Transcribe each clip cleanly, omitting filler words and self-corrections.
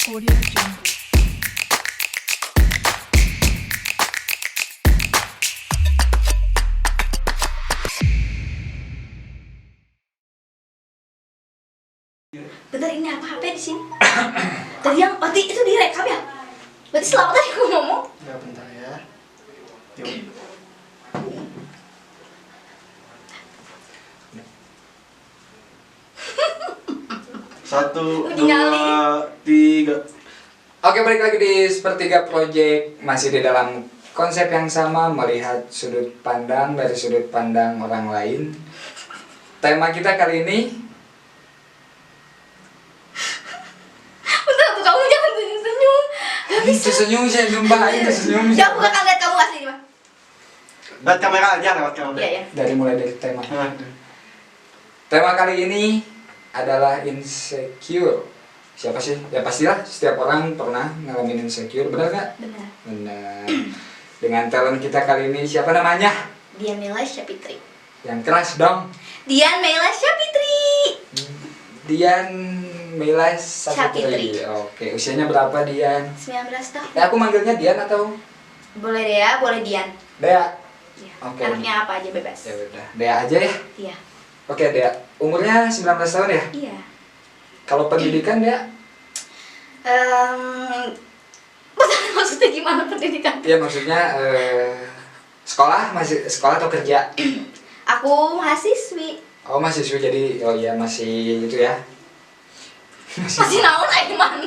Audio Jungle. Bentar, ini apa HP di sini? Tadi yang itu direkam ya? Berarti selama tadi aku ngomong. Ya bentar ya. Yuk. Satu, Dinyali. dua, tiga. Oke, balik lagi di Sepertiga Project. Masih di dalam konsep yang sama, melihat sudut pandang dari sudut pandang orang lain. Tema kita kali ini, Bentar tuh, kamu jangan senyum-senyum. Gak bisa. senyum saya sumpah, itu senyum. Ya aku bakal lihat kamu asli nih, Bang. Lewat kamera aja, lewat kamera. Iya, ya. Dari mulai dari tema. Nah, Tema kali ini adalah insecure. Siapa sih? Ya pastilah setiap orang pernah ngalamin insecure, benar nggak? Benar. Benar. Dengan talent kita kali ini, siapa namanya? Dian Mela Syafitri. Yang keras dong. Dian Mela Syafitri. Dian Mela Syafitri. Syafitri. Oke, usianya berapa Dian? 19 tahun. Aku manggilnya Dian atau Boleh deh ya, boleh Dian. Dea? Ya. Oke. Anaknya apa aja bebas. Ya udah, Dea aja ya. Iya. Oke, Dea. Umurnya 19 tahun ya? Iya. Kalau pendidikan Dea? Maksudnya gimana pendidikan? Ya maksudnya sekolah, masih sekolah atau kerja? Aku mahasiswi. Oh, mahasiswa, jadi oh iya masih itu ya. Masih naon aja mana?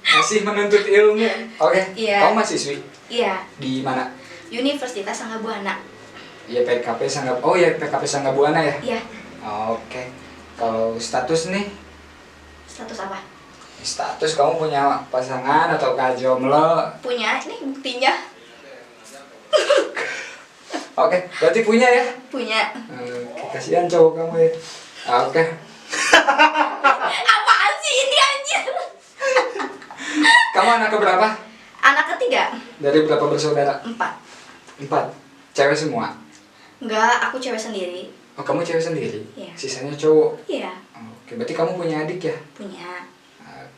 Masih menuntut ilmu. Oke. Iya. Kamu mahasiswi Iya. di mana? Universitas Sangga Buana. Ya PKP Sangga. Oh ya PKP Sangga Buana ya. Iya. Oke. Kalau status nih, Status apa? status kamu punya pasangan atau jomblo? Punya, ini buktinya. Oke, berarti punya ya? Punya. Kasihan cowok kamu ya. Oke. Apaan sih ini anjir? Kamu anak keberapa? Anak ketiga. Dari berapa bersaudara? 4. 4. Cewek semua. Enggak, aku cewek sendiri. Oh, kamu cewek sendiri? Iya. Sisanya cowok? Iya, Oke, berarti kamu punya adik ya? punya.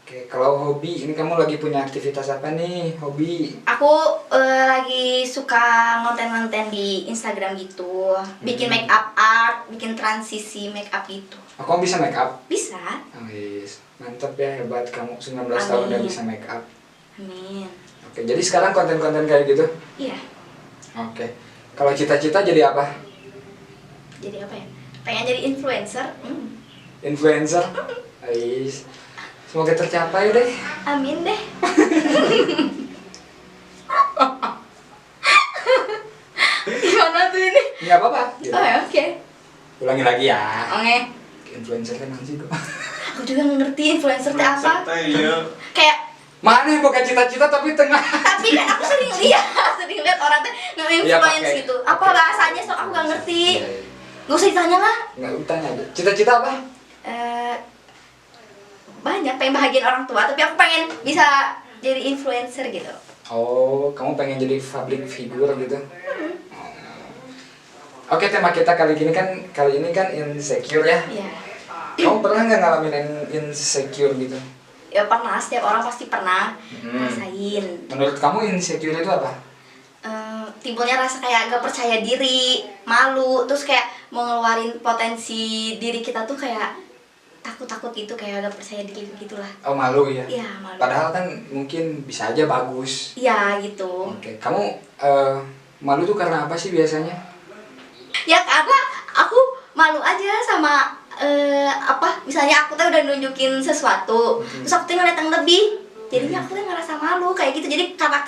Oke, kalau hobi, ini kamu lagi punya aktivitas apa nih? Hobi? Aku lagi suka ngonten-ngonten di Instagram gitu. Bikin make up art, bikin transisi make up gitu. Oh, kamu bisa make up? Bisa? Oh, yes. Mantap ya, hebat kamu 19 tahun udah Amin. bisa make up. Amin. Oke, jadi sekarang konten-konten kayak gitu? Iya. Oke. Kalau cita-cita jadi apa? Jadi apa ya? Pengen jadi influencer? Influencer? Ais. Semoga tercapai deh. Amin deh. Gimana tuh ini? Nggak apa-apa. Gitu. Oh ya, oke. Ulangi lagi ya. Oke. Influencer kan sih kok. Aku juga nggak ngerti influencer itu apa. Iya. Kayak Mana yang bukan cita-cita tapi tengah. tapi kan aku sering lihat orang tuh nge-influence Iya, pakai. gitu. Apa bahasanya so aku nggak ngerti. Iya, iya. Gak usah ditanya lah. Nggak tanya aja. Cita-cita apa? Banyak pengen bahagiain orang tua, tapi aku pengen bisa jadi influencer gitu. Oh, kamu pengen jadi public figure gitu? Oke, tema kita kali ini kan insecure ya. Iya. Kamu pernah nggak ngalamin insecure gitu? Ya pernah, setiap orang pasti pernah Hmm. rasain. Menurut kamu insecure itu apa? Timbulnya rasa kayak gak percaya diri, malu, terus kayak mau ngeluarin potensi diri kita tuh kayak takut-takut gitu, kayak gak percaya diri gitulah. Oh, malu ya? Iya, malu. Padahal kan mungkin bisa aja bagus. Iya gitu. Oke, kamu malu tuh karena apa sih biasanya? Ya karena aku malu aja sama misalnya aku tuh udah nunjukin sesuatu, terus aku tuh ngeliat yang lebih, jadinya aku tuh ngerasa malu kayak gitu. Jadi karena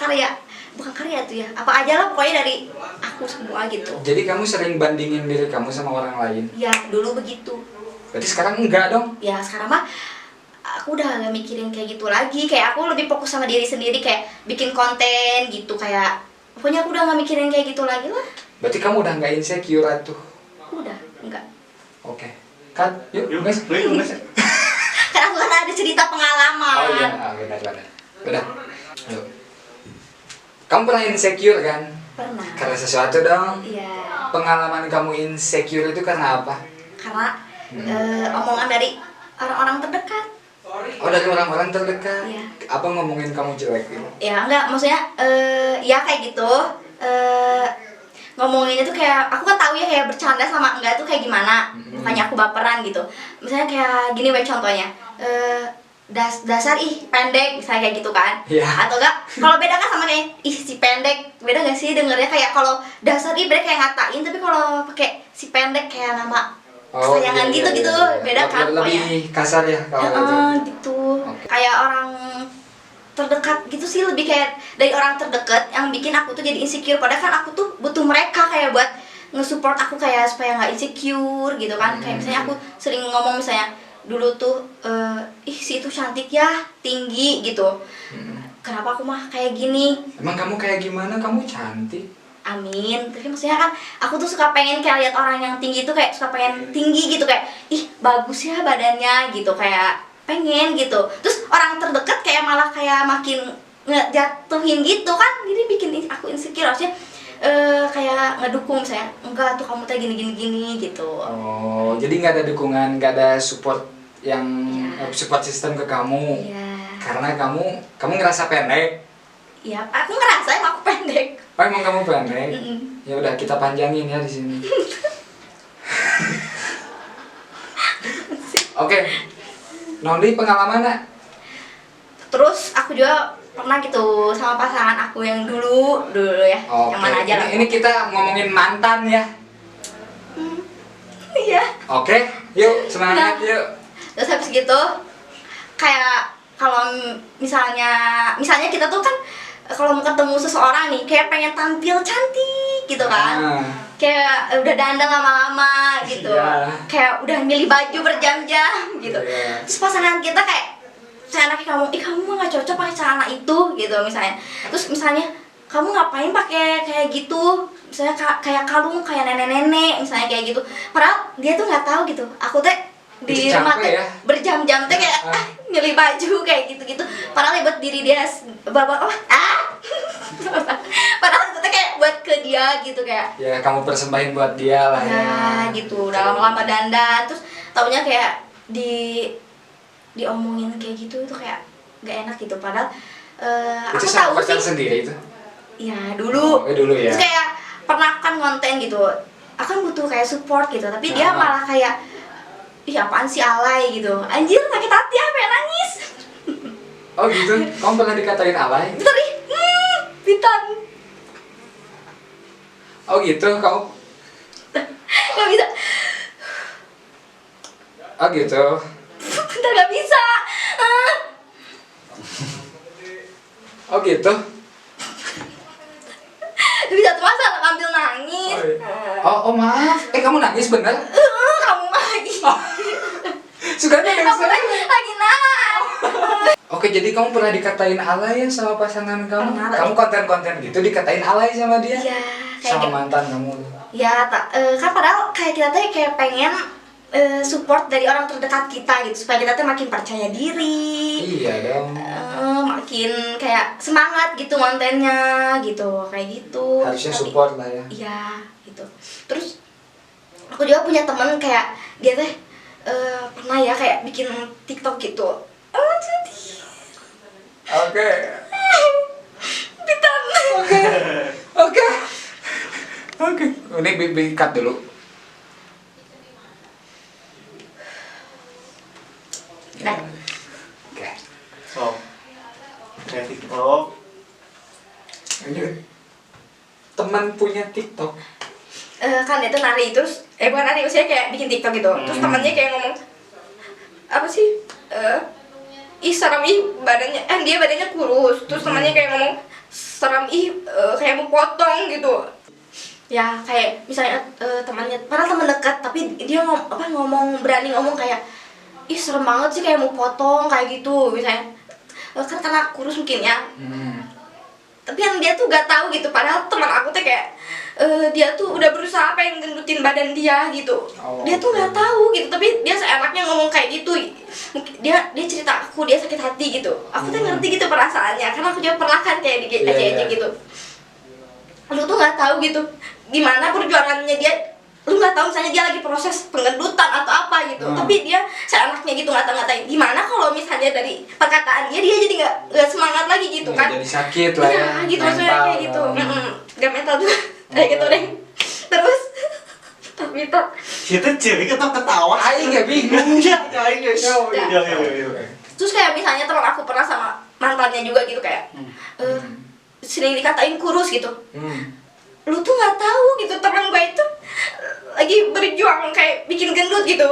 bukan karya tuh ya, apa aja lah pokoknya dari aku semua gitu. Jadi kamu sering bandingin diri kamu sama orang lain? Ya dulu begitu. Berarti sekarang enggak dong? Ya sekarang mah aku udah gak mikirin kayak gitu lagi. Kayak aku lebih fokus sama diri sendiri, kayak bikin konten gitu, kayak pokoknya aku udah gak mikirin kayak gitu lagi lah. Berarti kamu udah nggak insecure tuh? Udah, enggak. Oke, kan? Yuk, Yuk, guys. guys. Karena aku kan ada cerita pengalaman. Oh iya, benar. Udah. Yuk. Kamu pernah insecure kan? Pernah. Karena sesuatu dong. Iya. Pengalaman kamu insecure itu karena apa? Karena omongan dari orang-orang terdekat. Oh, dari orang-orang terdekat. Iya. Apa ngomongin kamu jelek gitu? Ya enggak, maksudnya ya kayak gitu. Ngomonginnya tuh kayak aku kan tahu ya kayak bercanda sama enggak tuh kayak gimana. Bukannya aku baperan gitu. Misalnya kayak gini weh contohnya. Dasar ih pendek misalnya kayak gitu kan. Iya. Atau enggak kalau beda kan sama kayak ih si pendek. Beda gak sih dengernya kayak kalau dasar ih beda kayak ngatain, tapi kalau pakai si pendek kayak nama kesayangan iya, gitu iya, gitu. iya. Beda kan pokoknya. Lebih kasar ya kalau itu. Gitu. Oke. Kayak orang terdekat gitu sih, lebih kayak dari orang terdekat yang bikin aku tuh jadi insecure, padahal kan aku tuh butuh mereka kayak buat nge-support aku kayak supaya nggak insecure gitu kan. Kayak misalnya aku sering ngomong misalnya dulu tuh ih si itu cantik ya, tinggi gitu. Kenapa aku mah kayak gini? Emang kamu kayak gimana? Kamu cantik. Amin. Tapi maksudnya kan aku tuh suka pengen kayak lihat orang yang tinggi tuh kayak suka pengen tinggi gitu, kayak ih bagus ya badannya gitu, kayak pengen gitu. Terus orang terdekat kayak malah kayak makin ngejatuhin gitu kan, jadi bikin aku insecure. Harusnya kayak ngedukung saya, enggak tuh kamu teh gini gini gini gitu. Oh, jadi nggak ada dukungan, nggak ada support yang Iya. support system ke kamu. Iya. Karena kamu ngerasa pendek. Iya, aku ngerasa emang aku pendek. Oh, emang kamu pendek? Mm-mm. Ya udah kita panjangin ya di sini. Oke. Nondi pengalamannya? Terus aku juga pernah gitu sama pasangan aku yang dulu ya, Oke. yang mana aja lah. Ini kita ngomongin mantan ya. Iya. Oke, yuk semangat Nah. yuk. Terus habis gitu kayak kalau misalnya kita tuh kan kalau mau ketemu seseorang nih kayak pengen tampil cantik gitu kan. Ah. Kayak udah dandan lama-lama gitu. Iya. Kayak udah milih baju berjam-jam gitu. Iya. Terus pasangan kita kayak seenaknya kamu, kamu mah gak cocok pakai celana itu gitu misalnya. Terus misalnya kamu ngapain pakai kayak gitu, misalnya kayak kalung kayak nenek-nenek misalnya kayak gitu. Padahal dia tuh nggak tahu gitu. Aku teh di Itu rumah capek teh ya? berjam-jam teh kayak milih baju kayak gitu-gitu. Padahal buat diri dia bawa padahal itu teh kayak buat ke dia gitu kayak. Ya kamu persembahin buat dia lah ya. Ya gitu, udah lama-lama dandan terus taunya kayak diomongin kayak gitu itu kayak gak enak gitu. Padahal Itu aku sama tahu pacar sih. sendiri itu? Ya dulu. Dulu ya. Terus kayak pernah kan konten gitu. Aku kan butuh kayak support gitu, tapi dia malah kayak ih apaan sih alay gitu. Anjir sakit hati apa ya, nangis. Oh gitu? Kamu pernah dikatain alay? Tadi Bitan. Oh gitu, kamu? Gak bisa. Oh gitu. Bentar gak bisa. Oh gitu? Gak bisa tuh masa ngambil nangis. Oh maaf. Kamu nangis bener? Kamu lagi. Sukanya nangis Kamu lagi nangis. Oke, jadi kamu pernah dikatain alay ya sama pasangan kamu? Pernah, Kamu konten-konten gitu dikatain alay sama dia? Iya, kayak Sama gitu. mantan kamu? Ya, kan padahal kayak kita tuh kayak pengen support dari orang terdekat kita gitu supaya kita tuh makin percaya diri, Iya dong. makin kayak semangat gitu kontennya gitu kayak gitu. Harusnya Tapi- support lah ya. Iya gitu. Terus aku juga punya temen kayak dia teh pernah ya kayak bikin TikTok gitu. Jadi Oke. Bitan. Oke. Oke. Ini cut dulu. Nah, Oke. So, kayak TikTok. Ini teman punya TikTok. kan dia tuh nari terus bukan nari maksudnya kayak bikin TikTok gitu. Terus temannya kayak ngomong apa sih? Ih serem ih badannya, dia badannya kurus. Terus temannya kayak ngomong serem ih kayak mau potong gitu. Ya kayak misalnya temannya, padahal teman dekat tapi dia ngomong berani ngomong kayak ih serem banget sih kayak mau potong kayak gitu misalnya. Kan karena kurus mungkin ya. Tapi yang dia tuh gak tahu gitu, padahal teman aku tuh kayak dia tuh udah berusaha pengen gendutin badan dia gitu. Dia tuh nggak tahu gitu, tapi dia seenaknya ngomong kayak gitu. Dia cerita aku dia sakit hati gitu. Aku tuh ngerti gitu perasaannya, karena aku juga pernah kan kayak diejek gitu. Lu tuh nggak tahu gitu gimana perjuangannya dia lu nggak tahu misalnya dia lagi proses pengendutan atau apa gitu, tapi dia seenaknya gitu ngata-ngatain. Gimana kalau misalnya dari perkataan dia jadi nggak semangat lagi gitu kan? Jadi sakit lah ya. Iya gitu maksudnya kayak gitu. Gak mental juga kayak gitu deh. Terus tapi itu Kita cewek ketawa. Aing nggak bingung. Iya, aing guys. Iya. terus kayak misalnya teman aku pernah sama mantannya juga gitu kayak sering dikatain kurus gitu. Lu tuh nggak tahu gitu teman gue itu lagi berjuang kayak bikin gendut gitu.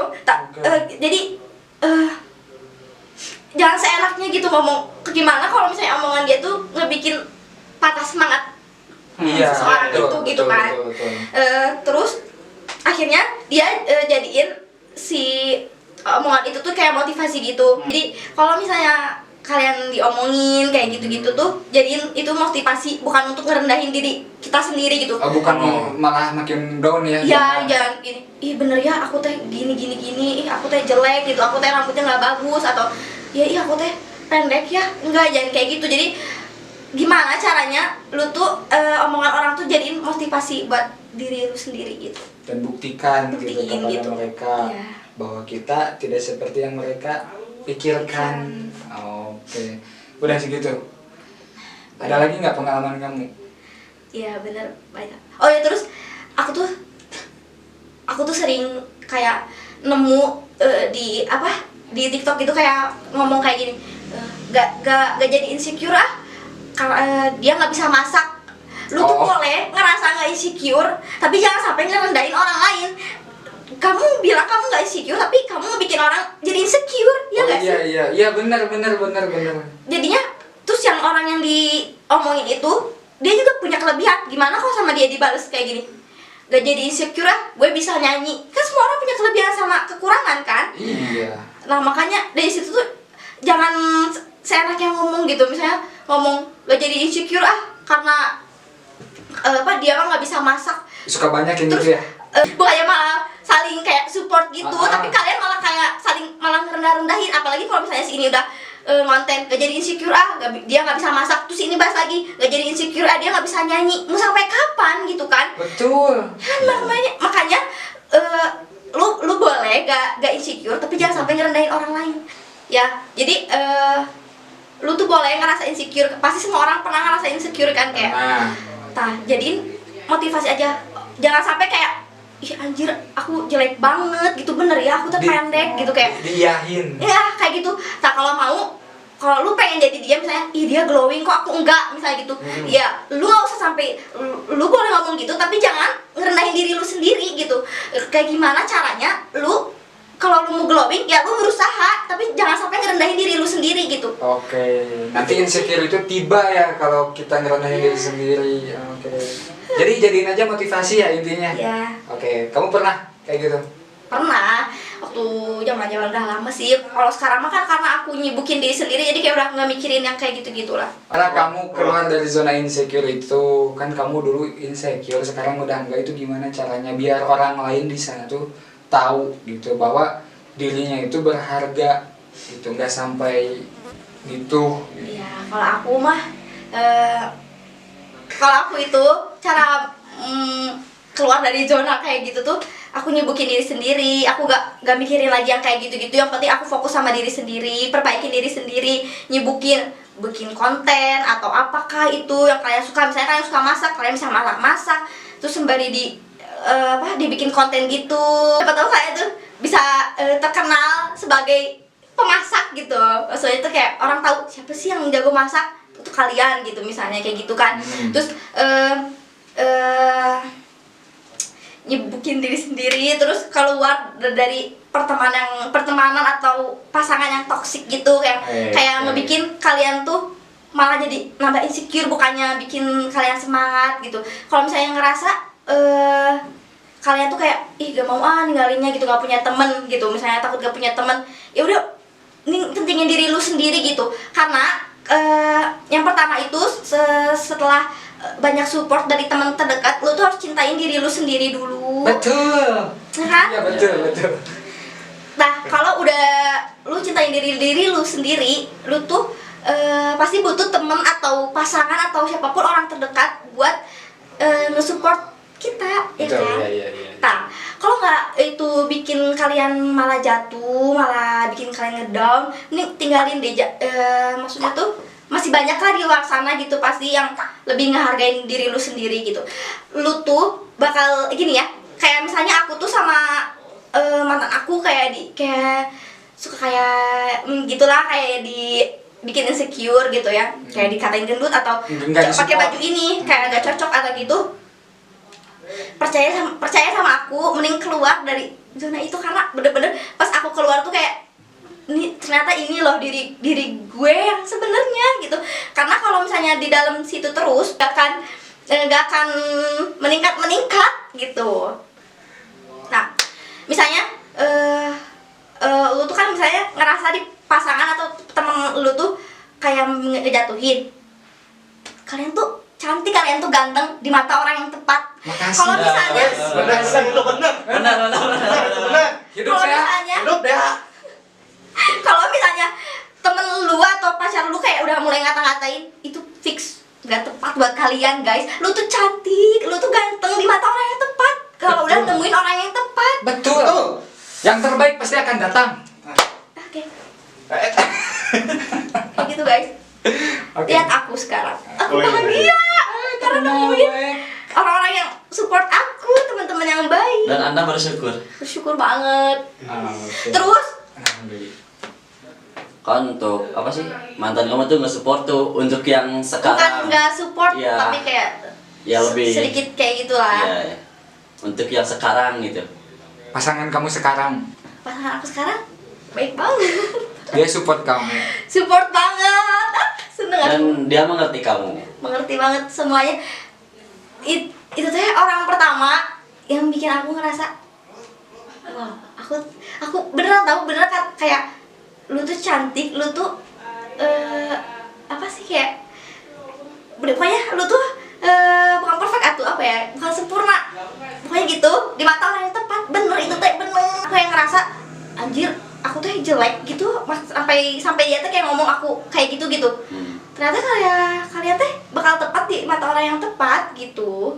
Jadi jangan seenaknya gitu ngomong. Gimana kalau misalnya omongan dia tuh ngebikin patah semangat seseorang itu gitu kan. Terus akhirnya dia jadiin si omongan itu tuh kayak motivasi gitu. Jadi kalau misalnya kalian diomongin kayak gitu-gitu tuh jadiin itu motivasi, bukan untuk ngerendahin diri kita sendiri gitu. Bukan malah makin down ya. Iya, jangan gini. Ih bener ya, aku teh gini. Ih aku teh jelek gitu. Aku teh rambutnya nggak bagus atau ya aku teh pendek ya. Enggak, jangan kayak gitu. Jadi gimana caranya lu tuh omongan orang tuh jadiin motivasi buat diri lu sendiri gitu. Dan buktikan gitu kepada gitu. mereka bahwa kita tidak seperti yang mereka pikirkan. Oke. Udah segitu. Ada lagi nggak pengalaman kamu? Iya bener, banyak. Oh ya terus aku tuh sering kayak nemu di TikTok gitu kayak ngomong kayak gini, gak jadi insecure karena dia nggak bisa masak. Lu tuh boleh ngerasa nggak insecure, tapi jangan sampai ngerendahin orang lain. Kamu bilang kamu nggak insecure, tapi kamu ngebikin orang jadi insecure, ya nggak sih? Iya benar. Jadinya terus yang orang yang diomongin itu dia juga punya kelebihan. Gimana kalau sama dia dibales kayak gini? Gak jadi insecure gue bisa nyanyi. Kan semua orang punya kelebihan sama kekurangan kan? Iya. Nah makanya dari situ tuh jangan seenaknya ngomong gitu. Misalnya ngomong gak jadi insecure karena dia mah nggak bisa masak. Suka banyak ini Terus, tuh ya. Bukannya malah saling kayak support gitu, tapi kalian malah kayak malah ngerendahin. Apalagi kalau misalnya si ini udah ngonten gak jadi insecure dia nggak bisa masak, terus ini bahas lagi gak jadi insecure dia nggak bisa nyanyi. Mau sampai kapan gitu kan? Betul. Makanya lu boleh gak insecure, tapi jangan sampai ngerendahin orang lain. Ya, jadi lu tuh boleh ngerasa insecure. Pasti semua orang pernah ngerasa insecure kan kayak. Jadiin motivasi aja. Jangan sampai kayak ih anjir aku jelek banget gitu, bener ya aku tuh pendek gitu kayak diyahin ya kayak gitu. Kalau lu pengen jadi dia misalnya ih dia glowing kok aku enggak misalnya gitu, ya lu gak usah sampai lu boleh ngomong gitu, tapi jangan ngerendahin diri lu sendiri gitu. Kayak gimana caranya lu kalau lu mau glowing ya lu berusaha, tapi jangan sampai ngerendahin diri lu sendiri gitu. Oke. Nanti insecure itu tiba ya kalau kita ngerendahin diri sendiri. Oke. Jadi jadiin aja motivasi ya intinya. Iya. Oke. Kamu pernah kayak gitu? Pernah. Waktu zaman-zaman udah lama sih. Kalau sekarang mah kan karena aku nyibukin diri sendiri, jadi kayak udah nggak mikirin yang kayak gitu-gitulah. Karena kamu keluar dari zona insecure itu, kan kamu dulu insecure, sekarang udah enggak, itu gimana caranya biar orang lain di sana tuh tahu gitu bahwa dirinya itu berharga gitu, nggak sampai gitu. Iya, kalau aku mah kalau aku itu cara keluar dari zona kayak gitu tuh aku nyibukin diri sendiri. Aku gak mikirin lagi yang kayak gitu-gitu. Yang penting aku fokus sama diri sendiri, perbaikin diri sendiri, bikin konten atau apakah itu yang kalian suka. Misalnya kalian suka masak, kalian bisa masak terus sembari dibikin konten gitu. Siapa tahu saya tuh bisa terkenal sebagai pemasak gitu. Maksudnya itu kayak orang tahu siapa sih yang jago masak, untuk kalian gitu misalnya kayak gitu kan. Terus nyibukin diri sendiri, terus keluar dari pertemanan atau pasangan yang toksik gitu, kayak ngebikin kalian tuh malah jadi nambah insecure, bukannya bikin kalian semangat gitu. Kalau misalnya ngerasa kalian tuh kayak ih gak mau ninggalinnya gitu, gak punya temen gitu, misalnya takut gak punya temen, ya udah pentingin diri lu sendiri gitu. Karena yang pertama itu setelah banyak support dari teman terdekat, lu tuh harus cintain diri lu sendiri dulu. Betul. Kan? Iya betul. Nah kalau udah lu cintain diri lu sendiri, lu tuh pasti butuh temen atau pasangan atau siapapun orang terdekat buat nge-support kita, ya Betul, kan? iya. Nah, kalau nggak itu bikin kalian malah jatuh, malah bikin kalian ngedown, ini tinggalin deh. Maksudnya tuh masih banyak lah di luar sana gitu pasti yang lebih ngehargain diri lu sendiri gitu. Lu tuh bakal gini ya, kayak misalnya aku tuh sama mantan aku kayak suka kayak gitulah, kayak bikin insecure gitu ya, kayak dikatain gendut atau Nggak pakai disupport. baju ini kayak gak cocok atau gitu. Percaya sama aku, mending keluar dari zona itu, karena bener-bener pas aku keluar tuh kayak ini ternyata ini loh diri gue yang sebenarnya gitu. Karena kalau misalnya di dalam situ terus gak akan meningkat gitu. Nah, misalnya lu tuh kan misalnya ngerasa di pasangan atau temen lu tuh kayak ngejatuhin. Kalian tuh cantik, kalian tuh ganteng di mata orang yang tepat. Makasih. Kalau misalnya Benar itu benar. Benar. Hidup kalau ya. misalnya Hidup ya. kalau misalnya temen lu atau pacar lu kayak udah mulai ngata-ngatain, itu fix nggak tepat buat kalian guys. Lu tuh cantik, lu tuh ganteng di mata orang yang tepat. Kalau udah nemuin orang yang tepat. Betul. Yang terbaik pasti akan datang. Oke. Kayak gitu guys. Oke. Lihat aku sekarang. Aku Oh, iya. bahagia karena nemuin orang-orang yang support aku, teman-teman yang baik. Dan Anda bersyukur. Bersyukur banget. Oke. Terus Alhamdulillah. Kan untuk apa sih? Mantan kamu tuh nge-support tuh untuk yang bukan sekarang. nggak support, Iya. tapi kayak Ya lebih. sedikit kayak gitulah. Iya, iya. Untuk yang sekarang gitu. Pasangan kamu sekarang, Pasangan aku sekarang baik banget. dia support kamu. Support banget. Seneng aku. Dan dia mengerti kamu. Mengerti banget semuanya. Itu tuh orang pertama yang bikin aku ngerasa wow, aku beneran kayak lu tuh cantik, lu tuh apa sih, kayak pokoknya lu tuh bukan perfect atau apa ya, bukan sempurna, pokoknya gitu di mata orang yang tepat. Bener itu teh, bener. Aku yang ngerasa anjir aku tuh jelek gitu, sampai dia tuh kayak ngomong aku kayak gitu. Ternyata kalian teh bakal tepat di mata orang yang tepat gitu.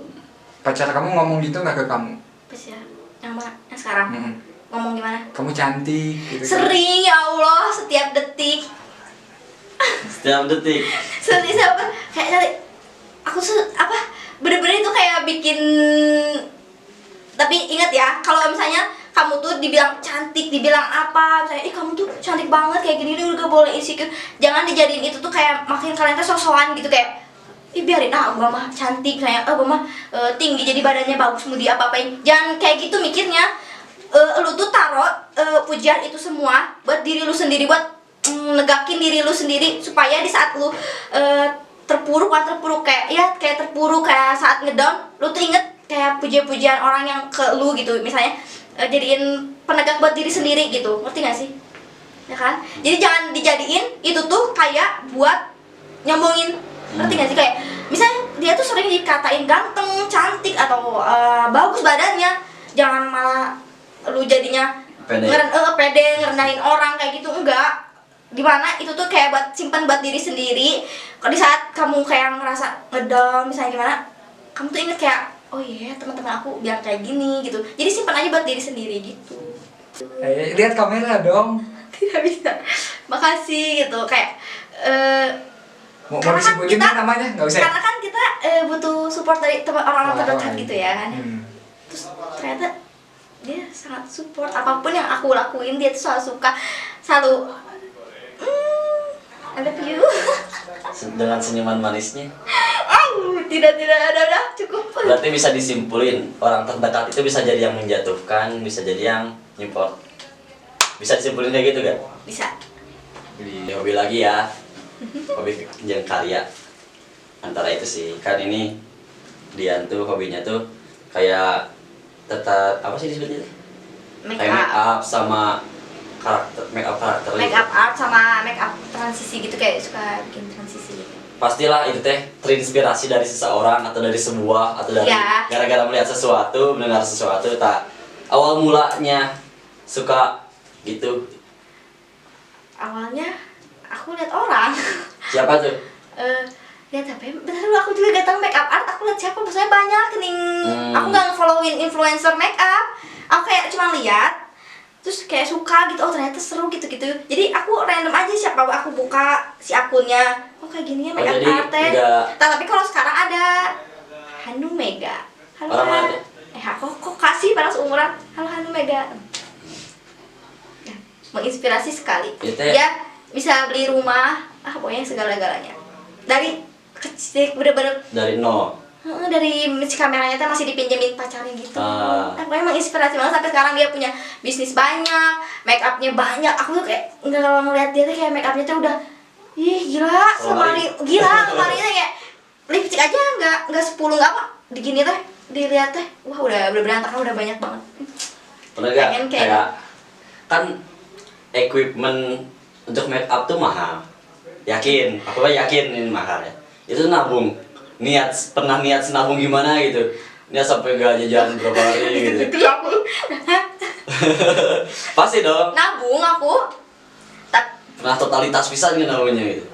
Pacar kamu ngomong gitu nggak ke kamu? Pas ya, yang sekarang ngomong gimana? Kamu cantik gitu. Sering, ya Allah, setiap detik. Setiap detik. Siapa kayak dari aku bener-bener itu kayak bikin. Tapi ingat ya, kalau misalnya kamu tuh dibilang cantik, dibilang apa, misalnya kamu tuh cantik banget kayak gini, udah boleh insecure. Jangan dijadiin itu tuh kayak makin kalian tuh sok-sokan gitu, kayak biarin gua mah cantik, kayak gua mah tinggi jadi badannya bagus, mau diapa-apain. Jangan kayak gitu mikirnya. Lu tuh taruh pujian itu semua buat diri lu sendiri, buat negakin diri lu sendiri, supaya di saat lu terpuruk kayak terpuruk kayak saat ngedown, lu tuh inget kayak pujian-pujian orang yang ke lu gitu, misalnya jadiin penegak buat diri sendiri gitu, ngerti gak sih? Ya kan? Jadi jangan dijadiin itu tuh kayak buat nyombongin, ngerti gak sih? Kayak misalnya dia tuh sering dikatain ganteng, cantik, atau bagus badannya, jangan malah lu jadinya Pede. pede ngerendahin orang kayak gitu, enggak. Dimana itu tuh kayak buat simpan buat diri sendiri. Kalau di saat kamu kayak ngerasa ngedown misalnya gimana, kamu tuh inget kayak oh iya teman-teman aku bilang kayak gini gitu. Jadi simpan aja buat diri sendiri gitu. Lihat kamera dong. Tidak bisa. Makasih gitu, kayak Mau karena kan disebutin kita- namanya? Nggak usah. karena kan kita butuh support dari orang-orang terdekat Wah, gitu ya kan. Terus ternyata dia sangat support, apapun yang aku lakuin dia tuh selalu suka, selalu I love you. Dengan senyuman manisnya. Tidak ada cukup. Berarti bisa disimpulin orang terdekat itu bisa jadi yang menjatuhkan, bisa jadi yang nyupport. Bisa disimpulin kayak gitu gak? Bisa. Di hobi lagi ya. Hobi jenjang karya. Antara itu sih, kan ini Dian tuh hobinya tuh kayak tetap apa sih disebutnya? Make Kayak make up, up sama make up karakter. make up art sama make up transisi gitu, kayak suka bikin transisi gitu. Pastilah itu teh terinspirasi dari seseorang atau dari sebuah atau dari Ya. gara-gara melihat sesuatu, mendengar sesuatu, tak awal mulanya suka gitu. Awalnya aku lihat orang. Siapa tuh? lihat apa ya? Bentar dulu, aku juga gak tahu make up art. Aku lihat siapa, maksudnya banyak nih. Aku gak nge-followin influencer make up. Aku kayak cuma lihat, terus kayak suka gitu. Oh ternyata seru gitu-gitu. Jadi aku random aja siapa aku buka si akunnya. Oh kayak gini ya make up art teh. Tapi kalau sekarang ada Hanu Mega. Halo Han. Kok kasih pada seumuran. Halo Hanu Mega. Ya, menginspirasi sekali. Dia bisa beli rumah, pokoknya segala-galanya. Dari kecil bener-bener dari nol. Dari si kameranya tuh masih dipinjemin pacarnya gitu. Pokoknya menginspirasi banget, sampai sekarang dia punya bisnis banyak, make upnya banyak. Aku tuh kayak nggak, kalau ngeliat dia tuh kayak make upnya tuh udah, gila, lemarinya kayak lipstick aja nggak 10 nggak apa, digini teh dilihat teh, wah udah berantakan, udah banyak banget. Pernah gak kayak kan equipment untuk make up tuh mahal. Yakin, aku yakin ini mahal ya. Itu nabung. Pernah niat nabung gimana gitu. Niat sampai gak jajan berapa hari gitu. Pasti dong. Nabung aku. Pernah totalitas pisan gitu nabungnya gitu.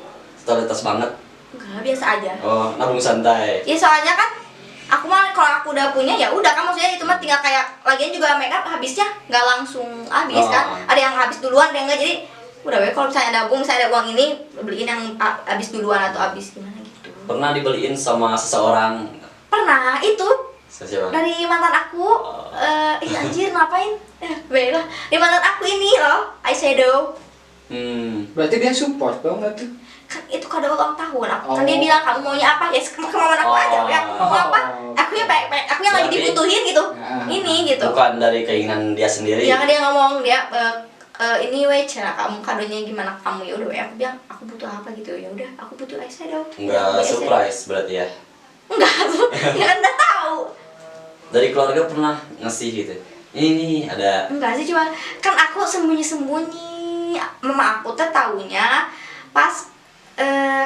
Totalitas banget. Enggak, biasa aja. Oh, nabung santai. Ya soalnya kan aku mah kalau aku udah punya ya udah kan, maksudnya itu mah tinggal kayak lagian juga make up habisnya nggak langsung habis kan. Ada yang habis duluan, ada yang enggak, jadi udah kalau misalnya nabung, misalnya ada uang ini beliin yang habis duluan atau habis gimana gitu. Pernah dibeliin sama seseorang? Pernah, itu siapa? dari mantan aku. Anjir ngapain? Bella. Dari mantan aku ini loh, eyeshadow. Berarti dia support dong nggak tuh? Kan itu kado ulang tahun aku. Kan dia bilang kamu maunya apa, ya kemauan aku aja. Yang mau apa? Aku yang baik-baik, aku yang lagi dibutuhin gitu. Ini gitu. Bukan dari keinginan dia sendiri. Iya kan dia ngomong, dia ini cara kamu kadonya gimana kamu, ya udah aku bilang aku butuh apa gitu, ya udah aku butuh eyeshadow. Enggak surprise berarti ya? Enggak tuh, ya kan udah tahu. Dari keluarga pernah ngasih gitu? Ini ada. Enggak sih, cuma kan aku sembunyi-sembunyi. Mama aku teh taunya pas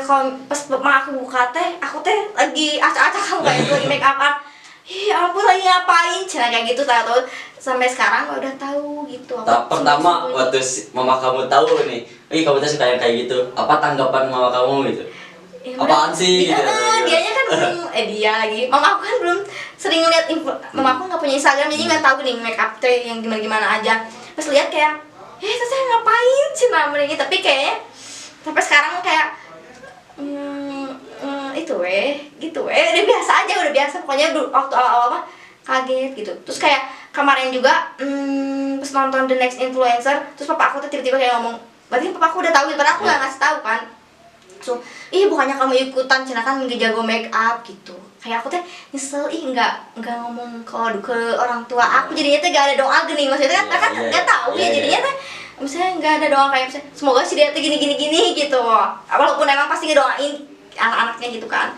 kalau pas mama aku buka teh, aku teh lagi acak-acak kamu kayak lagi make up art. Ampun lagi ngapain, cara kayak gitu tahu sampai sekarang udah tahu gitu. Pertama waktu mama kamu tahu nih, kamu tuh suka yang kayak gitu. Apa tanggapan mama kamu gitu? Apaan sih? Gitu. Dianya kan belum, dia lagi. Mama aku kan belum sering lihat mama aku nggak punya Instagram, jadi nggak tahu nih make up teh yang gimana aja. Pas lihat kayak, saya ngapain sih namanya gitu. Tapi kayak sampai sekarang kayak itu gitu udah biasa aja, udah biasa. Pokoknya waktu awal-awal mah kaget gitu. Terus kayak kemarin juga pas nonton The Next Influencer, terus papa aku tuh tiba-tiba kayak ngomong, berarti papa aku udah tahu gitu, padahal aku nggak ngasih tahu kan. So, bukannya kamu ikutan, cina kan nggak jago make up gitu. Kayak aku teh nyesel, nggak ngomong ke orang tua aku, jadinya tuh gak ada doa gini, maksudnya kan nggak tahu ya jadinya teh. Misalnya nggak ada doa kayak misalnya semoga si dia tuh gini gitu. Walaupun emang pasti ngedoain anak-anaknya gitu kan.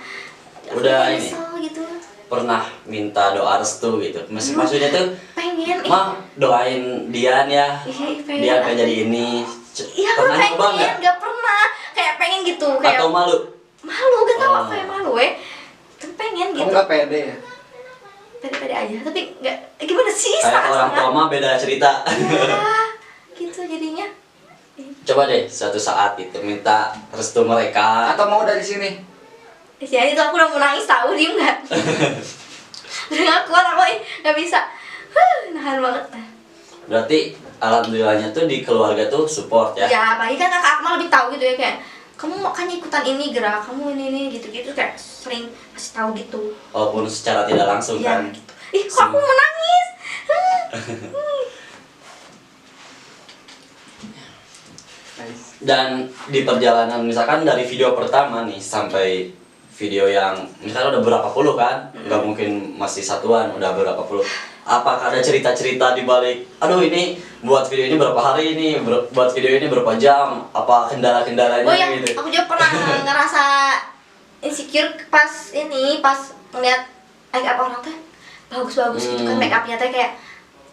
Udah ini. Gitu. Pernah minta doa restu gitu. Maksudnya tuh pengen. Ma doain Dian ya. Dia pengen jadi ini. Iya, pernah pengen, nggak pernah. Kayak pengen gitu. Kayak atau malu? Malu, gak tau apa yang malu Tapi pengen gitu. Kamu nggak pede ya? Pede-pede aja, tapi nggak gimana sih? Kayak orang tua mah beda cerita. Gitu jadinya. Coba deh suatu saat itu minta restu mereka. Atau mau dari sini? Jadi itu aku udah mau nangis, tahu diem nggak? Udah nggak kuat aku, nggak bisa. Nahan banget. Berarti alhamdulillahnya tuh di keluarga tuh support ya? Ya, apalagi kan kakak aku lebih tahu gitu ya, kayak kamu makanya ikutan ini gerak, kamu ini gitu-gitu, kayak sering kasih tahu gitu. Walaupun secara tidak langsung ya, kan? Gitu. Kok aku mau nangis? Dan di perjalanan misalkan dari video pertama nih sampai video yang misalnya udah berapa puluh kan, nggak mungkin masih satuan, udah berapa puluh. Apakah ada cerita-cerita di balik? Aduh ini buat video ini berapa hari ini, buat video ini berapa jam? Apa kendala-kendalanya ya, gitu? Aku juga pernah ngerasa insecure pas ngeliat make up orang teh bagus-bagus gitu kan, make upnya teh kayak,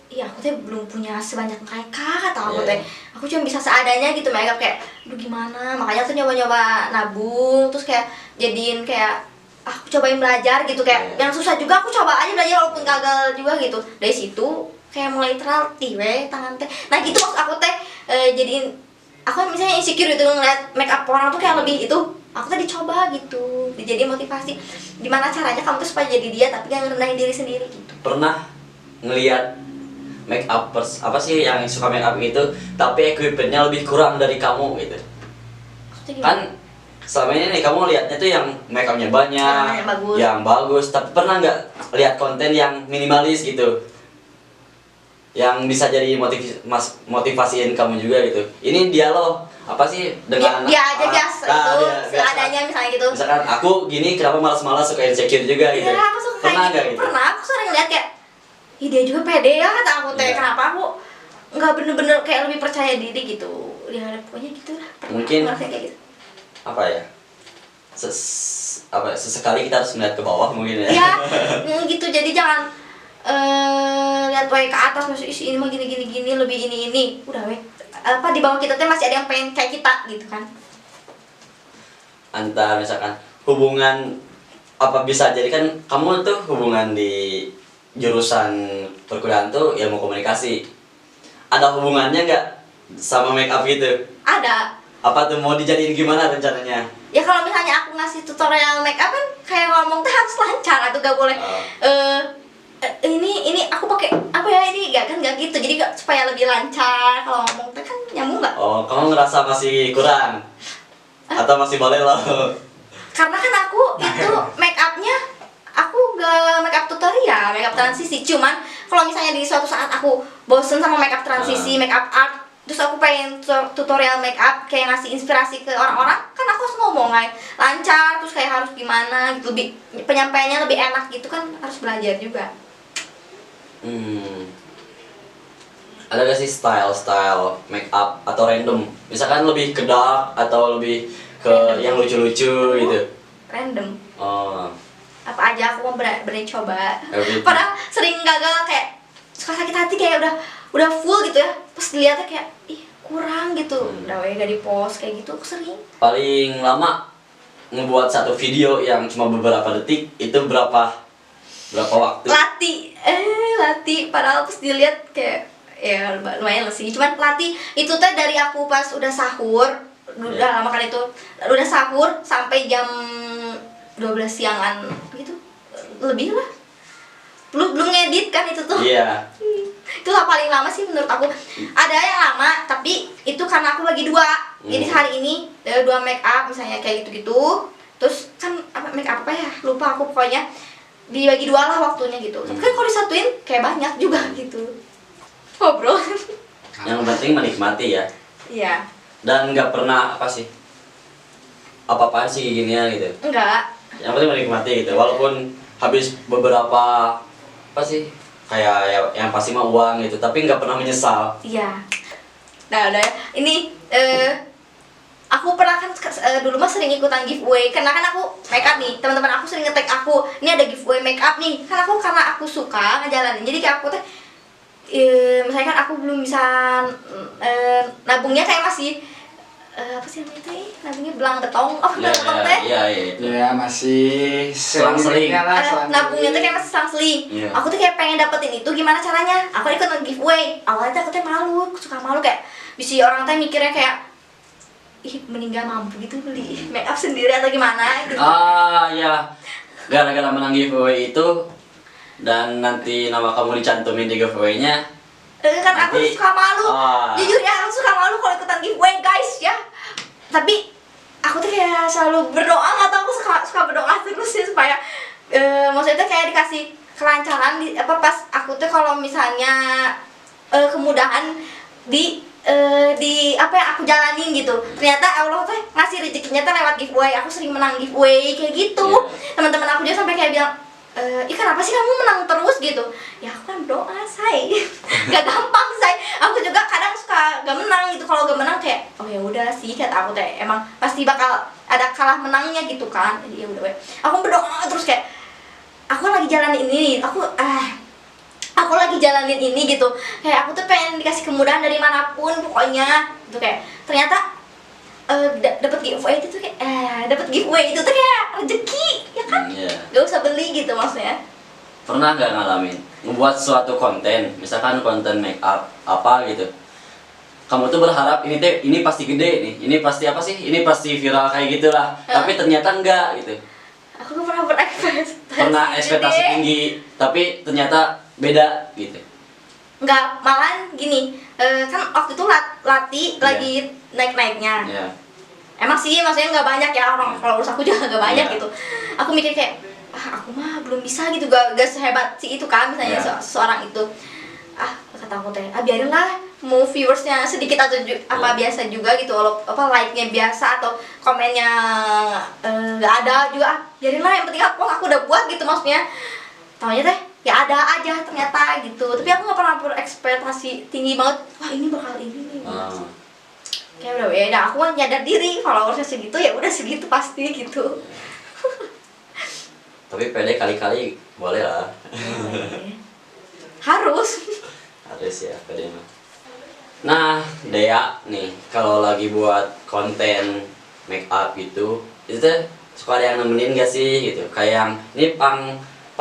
iya aku teh belum punya sebanyak mereka kata aku teh. Aku cuma bisa seadanya gitu make up, kayak aduh gimana. Makanya aku nyoba-nyoba nabung, terus kayak jadiin kayak aku cobain belajar gitu, kayak yang susah juga aku coba aja belajar walaupun gagal juga gitu. Dari situ kayak mulai terlatih tangan teh. Nah gitu maksud aku teh, jadiin aku misalnya insecure gitu ngeliat make up orang tuh kayak lebih itu aku tuh dicoba gitu, dijadiin motivasi gimana caranya kamu tuh supaya jadi dia tapi gak ngerendahin diri sendiri gitu. Pernah ngelihat make uppers apa sih yang suka make up gitu tapi equipmentnya lebih kurang dari kamu gitu? Maksudnya gimana? Kan selama ini nih kamu lihatnya tuh yang make upnya banyak, yang bagus, tapi pernah nggak lihat konten yang minimalis gitu, yang bisa jadi motivasiin kamu juga gitu? Ini dia loh, apa sih dengan dia aja jas itu dia seadanya misalnya gitu. Misalkan aku gini kenapa malas-malas suka insecure juga gitu? Iya, aku suka Pernah kayak nggak gitu. gitu? Pernah, aku sering lihat kayak, ih dia juga pede ya kata aku teh. Iya. Kenapa aku nggak bener-bener kayak lebih percaya diri gitu? Ya pokoknya gitu lah. Mungkin ngerasain kayak gitu. apa ya? Sesekali kita harus melihat ke bawah mungkin ya. Ya, gitu. Jadi jangan lihat wae ke atas masih isi ini mah gini lebih ini. Udah weh. Apa di bawah kita tuh masih ada yang pengen kayak kita gitu kan. Antar misalkan hubungan apa bisa jadi kan kamu tuh hubungan di jurusan perkuliahan tuh ilmu komunikasi. Ada hubungannya nggak sama make up gitu? Ada. Apa tuh mau dijadiin gimana rencananya? Ya kalau misalnya aku ngasih tutorial make up kan kayak ngomong tuh harus lancar atau gak boleh ini aku pakai apa ya ini gak gitu, jadi supaya lebih lancar kalau ngomong tuh kan nyambung nggak? Oh, kamu ngerasa masih kurang? Atau masih boleh loh? Karena kan aku itu make upnya aku gak make up tutorial, make up transisi. Cuman kalau misalnya di suatu saat aku bosen sama make up transisi, make up art, terus aku pengen tutorial make up kayak ngasih inspirasi ke orang-orang, kan aku harus ngomong kayak lancar, terus kayak harus gimana gitu, lebih penyampaiannya lebih enak gitu kan, harus belajar juga. Ada gak sih style make up atau random? Misalkan lebih ke dark atau lebih ke Random. yang lucu-lucu gitu? Random. Oh, Apa aja aku mau berani coba. Everything. Padahal sering gagal kayak suka sakit hati kayak udah full gitu ya. Pas dilihatnya kayak ih kurang gitu. Udah weh gak di post kayak gitu aku sering. paling lama ngebuat satu video yang cuma beberapa detik itu berapa waktu? Latih padahal pas dilihat kayak ya lumayan lah sih. Cuman latih itu teh dari aku pas udah sahur, udah lama kan itu. Udah sahur sampai jam 12 siangan gitu. Lebih lah. Belum ngedit kan itu tuh. Iya. Itulah paling lama sih menurut aku. Ada yang lama tapi itu karena aku bagi dua. Jadi hari ini dua make up misalnya kayak gitu-gitu. Terus kan apa make up apa ya? Lupa aku pokoknya dibagi dua lah waktunya gitu. Tapi kan kalau disatuin kayak banyak juga gitu. Ngobrol. Yang penting menikmati ya. Iya. Dan nggak pernah apa sih? Apa-apaan sih ginian gitu. Enggak. Yang penting menikmati gitu. Walaupun habis beberapa apa sih? Kayak yang pasti mah uang gitu, tapi nggak pernah menyesal. Iya. Nah, udah ya. Ini aku pernah kan dulu mah sering ikutan giveaway karena kan aku make up nih, teman-teman aku sering nge-tag aku, ini ada giveaway make up nih. Karena aku suka ngejalanin. Jadi kayak aku teh misalnya kan aku belum bisa nabungnya kayak masih apa sih namanya teh? Nabungnya belang betong. Oh, belang betong teh. Iya. Ya masih Selang-seling. Nabungnya tuh kayak masih selang-seling. Iya. Aku tuh kayak pengen dapetin itu gimana caranya? Aku ikut giveaway. Awalnya tuh aku tuh malu, suka malu kayak bisa orang teh mikirnya kayak ih meninggal mampu gitu beli make up sendiri atau gimana gitu. Ya. Gara-gara menang giveaway itu dan nanti nama kamu dicantumin di giveaway-nya. Kan aku Nanti- suka malu. Ah. Jujur ya aku suka malu kalau ikutan giveaway guys ya. Tapi aku tuh kayak selalu berdoa, nggak tahu aku suka berdoa terus ya supaya maksudnya kayak dikasih kelancaran pas aku tuh kalau misalnya kemudahan di apa yang aku jalanin gitu. Ternyata Allah tuh ngasih rezekinya tuh lewat giveaway. Aku sering menang giveaway kayak gitu. Iya. Teman-teman aku juga sampai kayak bilang, ih kenapa sih kamu menang terus gitu? Ya aku kan berdoa say. Gak gampang say. Aku juga kadang suka gak menang gitu. Kalau gak menang kayak oh ya udah sih kata aku teh emang pasti bakal ada kalah menangnya gitu kan. Jadi ya udah weh. Aku berdoa terus kayak aku lagi jalanin ini. Aku lagi jalanin ini gitu. Kayak aku tuh pengen dikasih kemudahan dari manapun pokoknya. Gitu kayak ternyata dapat giveaway itu tuh kayak dapat giveaway itu tuh kayak rezeki ya kan. Iya. Gak usah beli gitu maksudnya. Pernah nggak ngalamin ngebuat suatu konten, misalkan konten make up apa gitu, kamu tuh berharap ini pasti gede nih, ini pasti apa sih, ini pasti viral kayak gitulah, tapi ternyata enggak gitu. Aku gak pernah berekspektasi. Pernah ekspektasi gede. tinggi, tapi ternyata beda gitu. Enggak, malahan gini, kan waktu itu Lati lagi naik-naiknya. Ya. Emang sih, maksudnya nggak banyak ya orang followers aku juga nggak banyak Iya. gitu. Aku mikir kayak, aku mah belum bisa gitu, gak sehebat si itu kan, misalnya Iya. seorang itu. Kata aku teh, biarinlah mau viewersnya sedikit atau apa Iya. biasa juga gitu, walau apa like-nya biasa atau komennya nggak ada juga, biarinlah yang penting aku udah buat gitu maksudnya. Taunya teh ya ada aja ternyata gitu, tapi aku nggak pernah berekspektasi tinggi banget, wah ini bakal ini nih. Kayak udah beda, aku kan nyadar diri followersnya segitu ya udah segitu pasti gitu. Tapi pede kali-kali boleh lah. Harus. Harus ya pede mah. Nah, Dea nih kalau lagi buat konten make up gitu, itu tuh suka ada yang nemenin gak sih gitu? Kayak yang ini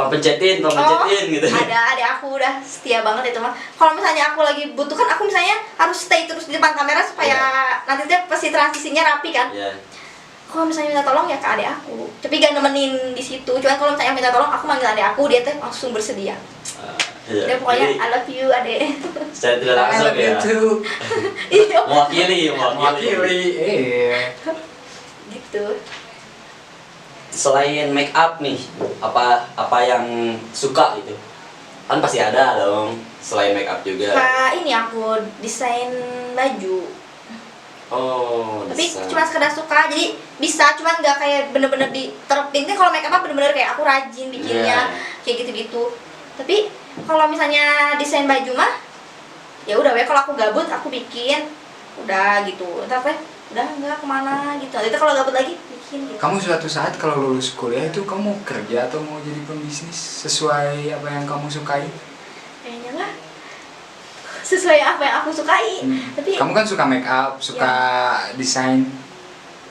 pencetin gitu. Ada aku udah setia banget itu mah. Kalau misalnya aku lagi butuh kan, aku misalnya harus stay terus di depan kamera supaya nanti tuh pasti transisinya rapi kan. Iya. Kalau misalnya minta tolong ya ke adik aku, tapi gak nemenin di situ. Cuman kalau misalnya minta tolong, aku manggil adik aku, dia tuh langsung bersedia. Iya. Dia pokoknya Jadi, I love you adek. secara tidak langsung ya. Iya. Mewakili. Iya. Gitu. Selain make up nih, apa yang suka gitu? Kan pasti ada dong selain make up juga. Suka ini aku desain baju. Oh, Tapi desain. cuma sekedar suka, jadi bisa, cuman nggak kayak bener-bener diterapin. Kan kalau make up bener-bener kayak aku rajin bikinnya, kayak gitu-gitu. Tapi kalau misalnya desain baju mah, ya udah ya, kalau aku gabut aku bikin, udah gitu. Ntar udah nggak kemana gitu. Itu kalau gabut lagi bikin gitu. Kamu suatu saat kalau lulus kuliah itu kamu kerja atau mau jadi pembisnis sesuai apa yang kamu sukai? Kayaknya lah sesuai apa yang aku sukai. Tapi Kamu kan suka make up, suka desain.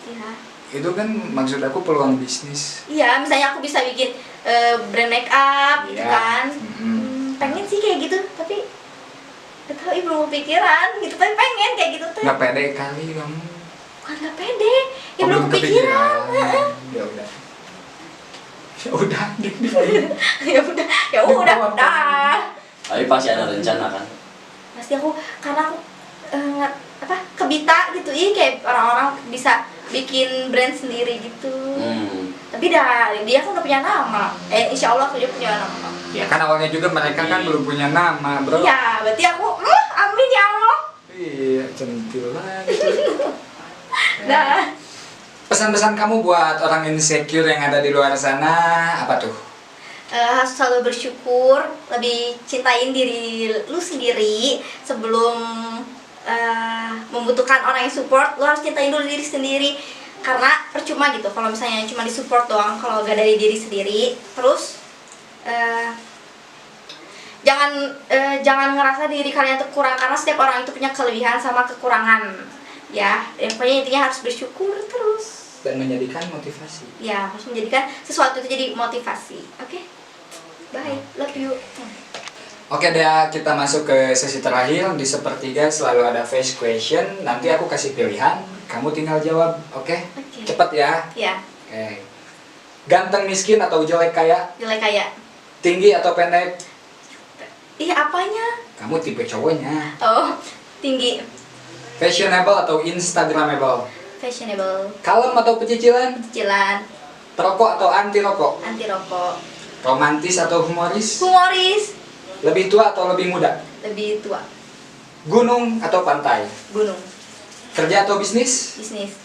ya, Itu kan maksud aku peluang bisnis. iya, misalnya aku bisa bikin brand make up gitu Iya. kan. Mm-mm. Pengen sih kayak gitu, tapi gak tau, belum kepikiran gitu, tapi pengen kayak gitu tuh. Nggak pede kali kamu. Bukan gak pede, ya Oh, belum kepikiran. Ya udah. Ya udah. Ya udah. Tapi pasti ada rencana kan? Pasti aku, karena aku kebita gitu, kayak orang-orang bisa bikin brand sendiri gitu. Tapi dia kan udah punya nama. Insya Allah dia punya nama. Ya kan awalnya juga mereka kan belum punya nama, bro. Iya, berarti aku, amin ya Allah. Iya, centil lagi. Nah, Pesan-pesan kamu buat orang insecure yang ada di luar sana apa tuh? harus selalu bersyukur, lebih cintain diri lu sendiri sebelum membutuhkan orang yang support. Lu harus cintain dulu diri sendiri, karena percuma gitu kalau misalnya cuma disupport doang kalau gak dari diri sendiri. Terus jangan ngerasa diri kalian tuh kurang, karena setiap orang itu punya kelebihan sama kekurangan ya. Pokoknya intinya harus bersyukur terus Dan menjadikan motivasi. ya, harus menjadikan sesuatu itu jadi motivasi. Oke, bye, love you. Oke deh, kita masuk ke sesi terakhir. Di sepertiga selalu ada face question. Nanti aku kasih pilihan, kamu tinggal jawab. Oke? Oke. Cepet ya. Ya, Oke. Ganteng miskin atau jelek kaya? jelek kayak Tinggi atau pendek? apanya? Kamu tipe cowoknya. Oh, tinggi. Fashionable atau instagramable? Fashionable. Kalem atau pecicilan? Cicilan. Perokok atau anti rokok? Anti rokok. Romantis atau humoris? Humoris. Lebih tua atau lebih muda? Lebih tua. Gunung atau pantai? Gunung. Kerja atau bisnis? Bisnis.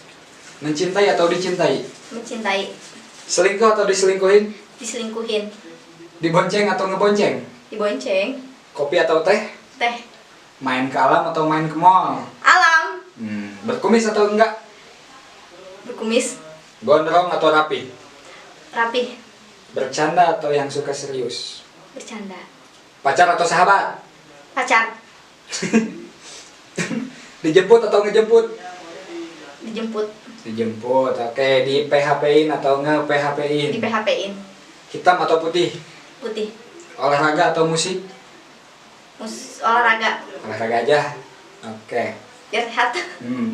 Mencintai atau dicintai? Mencintai. Selingkuh atau diselingkuhin? Diselingkuhin. Dibonceng atau ngebonceng? Dibonceng. Kopi atau teh? Teh. Main ke alam atau main ke mall? Alam. Berkumis atau enggak? Berkumis. Gondrong atau rapi? Rapi. Bercanda atau yang suka serius? Bercanda. Pacar atau sahabat? Pacar. Dijemput atau ngejemput? Dijemput. Dijemput, oke. Di PHP-in atau nge-PHP-in? Di PHP-in. Hitam atau putih? Putih. Olahraga atau musik? Olahraga. Olahraga aja. Oke. biar sehat.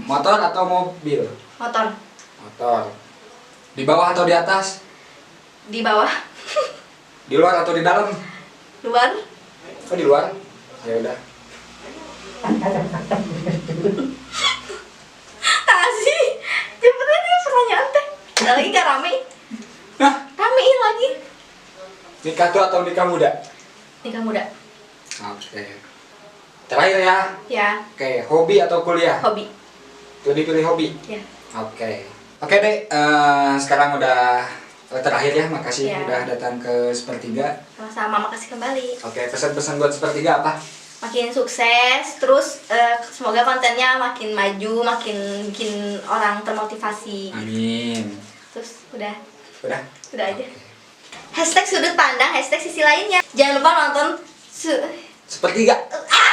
Motor atau mobil? Motor Motor. Di bawah atau di atas? di bawah, Di luar atau di dalam? luar. Oh, di luar. Ya udah. Kasih. Cepetan ya pertanyaan teh. Ada lagi gak rame? Nah, Ramein lagi. nikah tua atau nikah muda? Nikah muda. Oke. Terakhir ya. Ya, Oke, hobi atau kuliah? hobi. Lebih pilih hobi. Ya. Oke. Oke deh, sekarang udah terakhir ya. Makasih Ya. udah datang ke Sepertiga. Sama-sama, makasih kembali. Oke, pesan-pesan buat Sepertiga apa? Makin sukses, terus semoga kontennya makin maju, makin bikin orang termotivasi. Amin. Terus udah Udah? aja. Hashtag sudut pandang, hashtag sisi lainnya. Jangan lupa nonton Sepertiga. Ah!